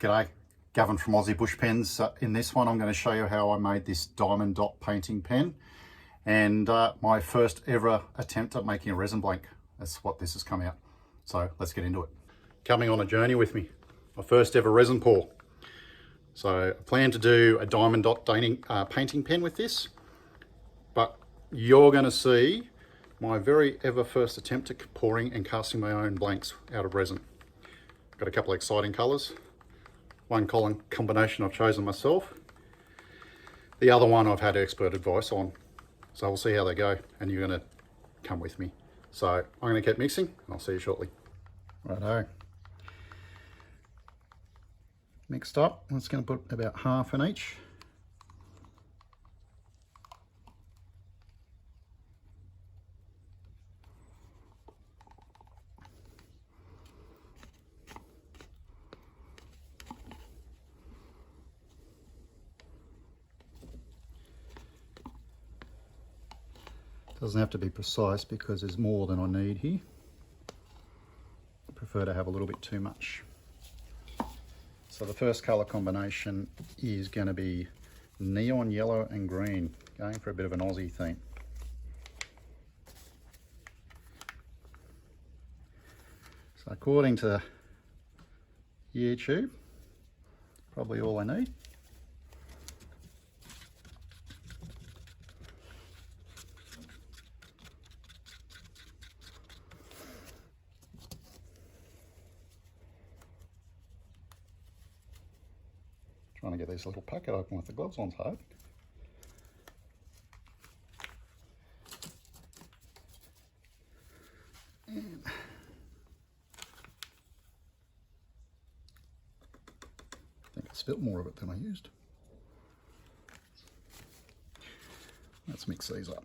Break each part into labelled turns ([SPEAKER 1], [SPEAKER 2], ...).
[SPEAKER 1] G'day, Gavin from Aussie Bush Pens. In this one I'm going to show you how I made this diamond dot painting pen and my first ever attempt at making a resin blank. That's what this has come out. So let's get into it. Coming on a journey with me, my first ever resin pour. So I plan to do a diamond dot painting pen with this, but you're going to see my very ever first attempt at pouring and casting my own blanks out of resin. Got a couple of exciting colours. One combination I've chosen myself. The other one I've had expert advice on. So we'll see how they go and you're going to come with me. So I'm going to keep mixing and I'll see you shortly. Righto. Mixed up. I'm just going to put about half in each. Doesn't have to be precise because there's more than I need here. I prefer to have a little bit too much. So the first colour combination is going to be neon yellow and green, going for a bit of an Aussie theme. So according to YouTube, probably all I need. Trying to get this little packet open with the gloves on hard. And I think I spilled more of it than I used. Let's mix these up.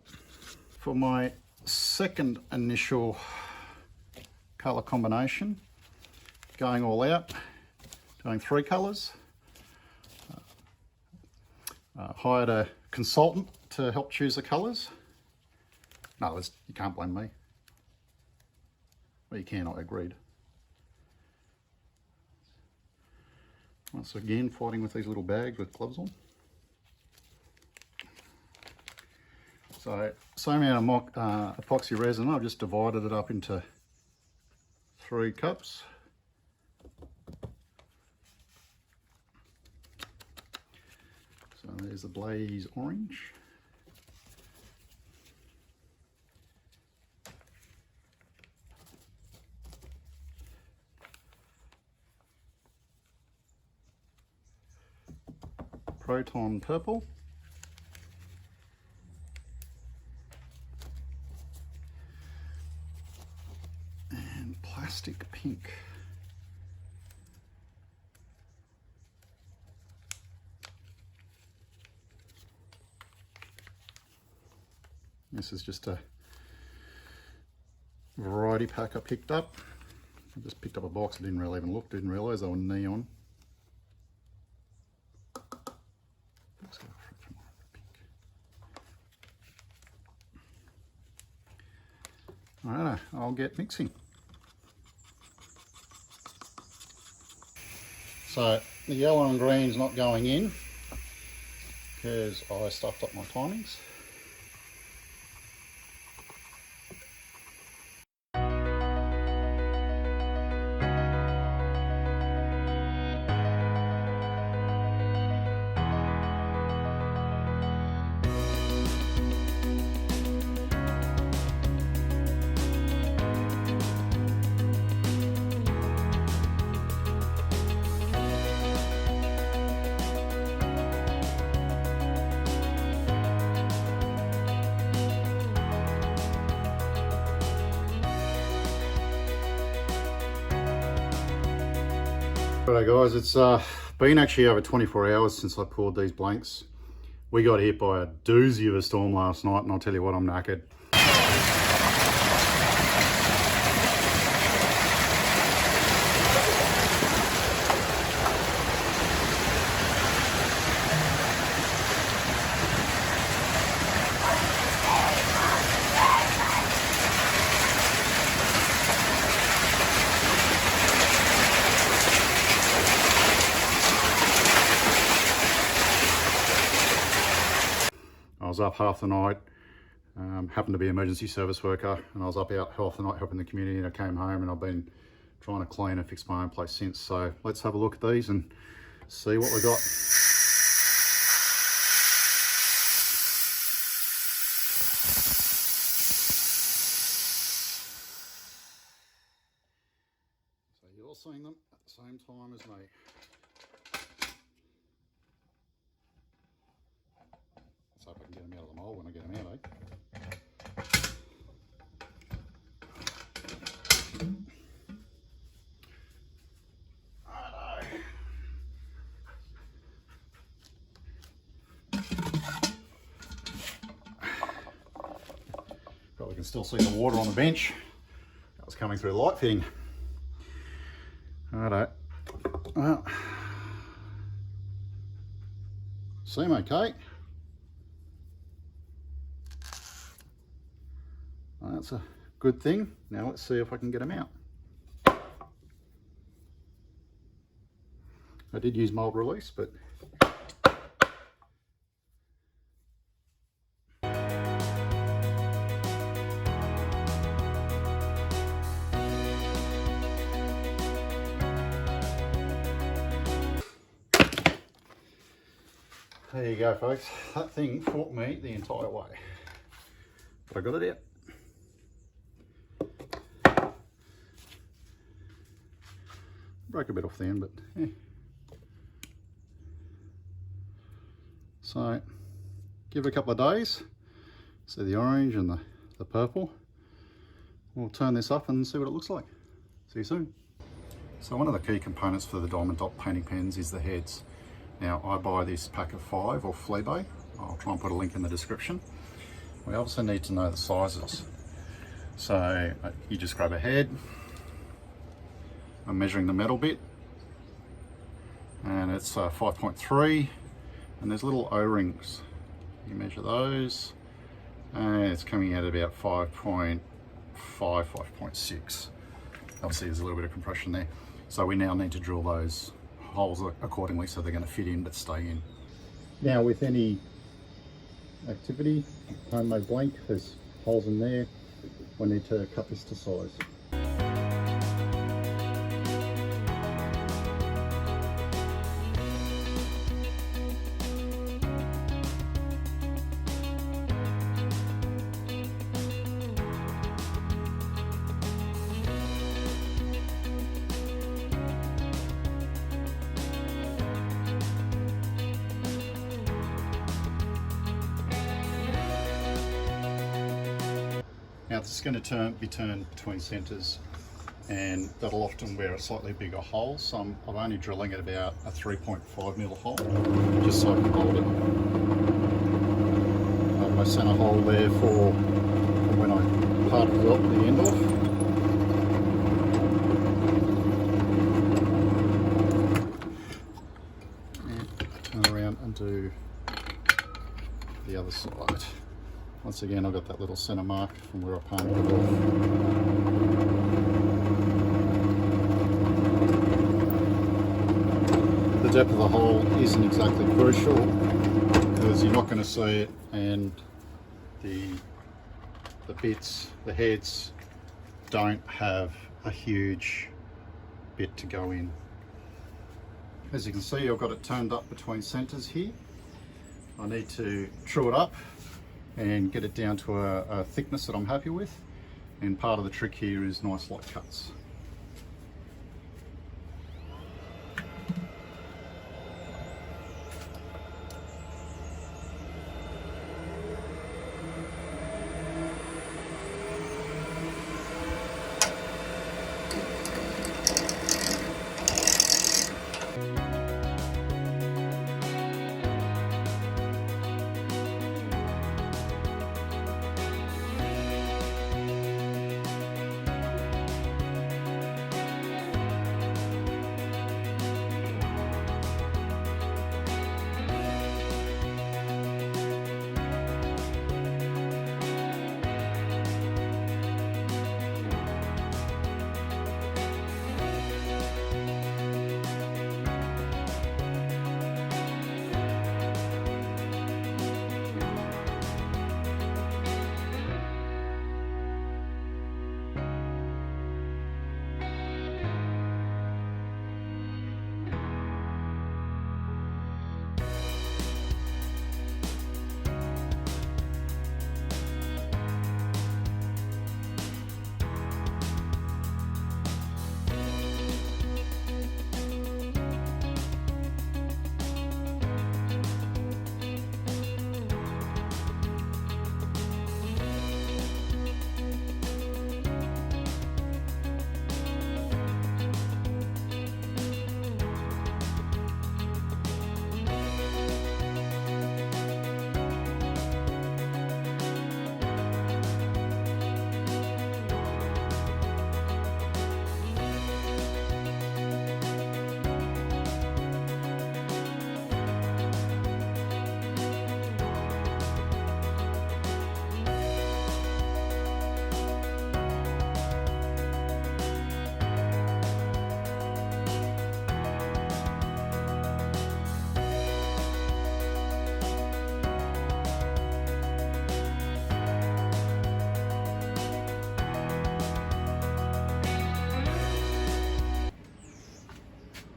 [SPEAKER 1] For my second initial colour combination, going all out, doing 3 colours. Hired a consultant to help choose the colours. No, you can't blame me. Well, you can, I agreed. Once again, fighting with these little bags with gloves on. So, same amount of epoxy resin, I've just divided it up into 3 cups. So there's the Blaze Orange. Proton Purple. And Plastic Pink. This is just a variety pack I picked up. I just picked up a box, I didn't really even look, didn't realise they were neon. Let's go for more pink. Alright, I'll get mixing. So the yellow and green's not going in because I stuffed up my timings. Righto guys, it's been actually over 24 hours since I poured these blanks. We got hit by a doozy of a storm last night and I'll tell you what, I'm knackered. was up half the night. Happened to be an emergency service worker, and I was up out half the night helping the community, and I came home and I've been trying to clean and fix my own place since. So let's have a look at these and see what we got. So you're seeing them at the same time as me. Let's hope I can get them out of the mold when I get them out, eh? Probably can still see the water on the bench. That was coming through the light fitting. Righto. Well, seem okay. Well, that's a good thing. Now let's see if I can get them out. I did use mold release, but there you go, folks. That thing fought me the entire way, but I got it out. Broke a bit off the end, but yeah. So give it a couple of days, see the orange and the purple. We'll turn this up and see what it looks like. See you soon. So one of the key components for the diamond dot painting pens is the heads. Now I buy this pack of 5 off Fleabay. I'll try and put a link in the description. We also need to know the sizes. So you just grab a head. I'm measuring the metal bit, and it's 5.3, and there's little O-rings. You measure those, and it's coming out at about 5.5, 5.6. Obviously there's a little bit of compression there. So we now need to drill those holes accordingly so they're going to fit in but stay in. Now with any activity, homemade blank, there's holes in there. We need to cut this to size. Now this is going to be turned between centres, and that'll often wear a slightly bigger hole, so I'm only drilling at about a 3.5mm hole, just so I can hold it. I have my centre hole there for when I part the end off. And turn around and do the other side. Once again, I've got that little centre mark from where I painted it off. The depth of the hole isn't exactly crucial because you're not going to see it, and the bits, the heads, don't have a huge bit to go in. As you can see, I've got it turned up between centres here. I need to true it up and get it down to a thickness that I'm happy with, and part of the trick here is nice light cuts.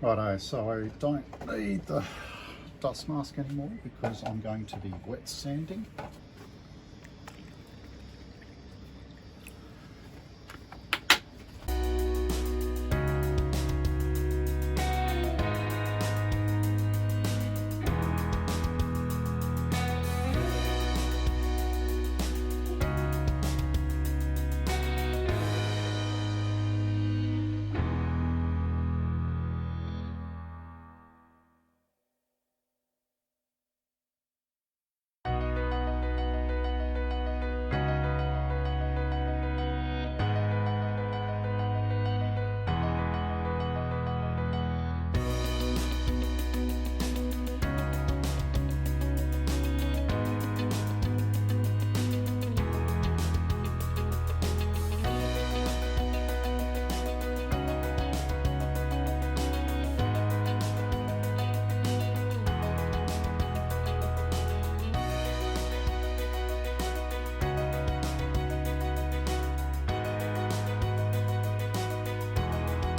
[SPEAKER 1] Righto, so I don't need the dust mask anymore because I'm going to be wet sanding.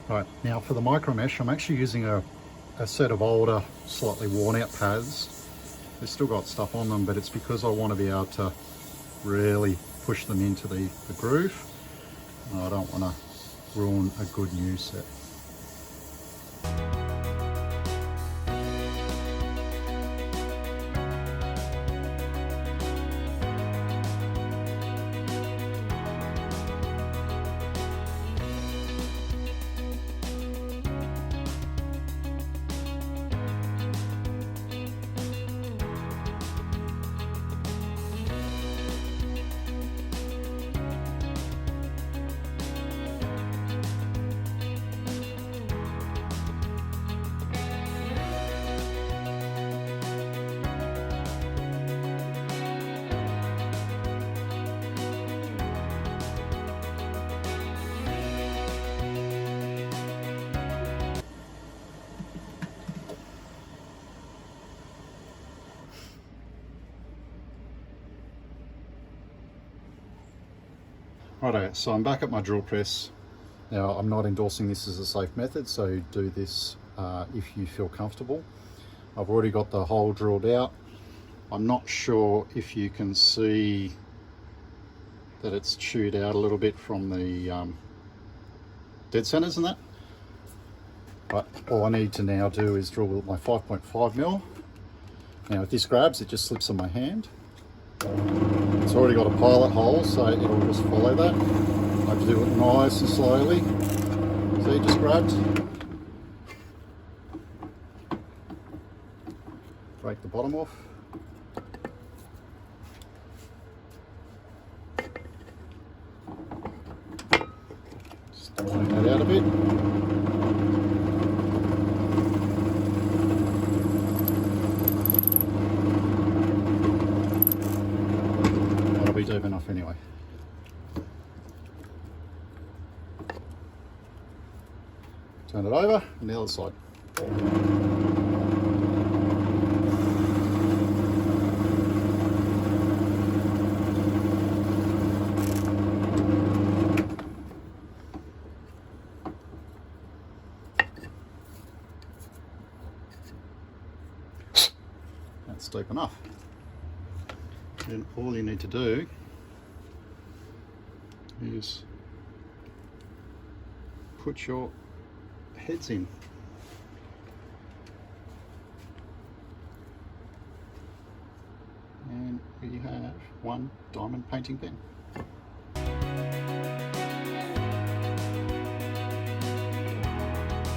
[SPEAKER 1] Right, now for the micro mesh, I'm actually using a set of older, slightly worn out pads. They've still got stuff on them, but it's because I want to be able to really push them into the groove. And I don't want to ruin a good new set. Righto, so I'm back at my drill press. Now, I'm not endorsing this as a safe method, so do this if you feel comfortable. I've already got the hole drilled out. I'm not sure if you can see that it's chewed out a little bit from the dead centers and that. But all I need to now do is drill with my 5.5mm. Now, if this grabs, it just slips on my hand. It's already got a pilot hole, so it'll just follow that. I have to do it nice and slowly. See, just grabbed. Break the bottom off. Just clean that out a bit. Deep enough anyway. Turn it over and the other side. That's deep enough. Then all you need to do is put your heads in. And we have one diamond painting pen.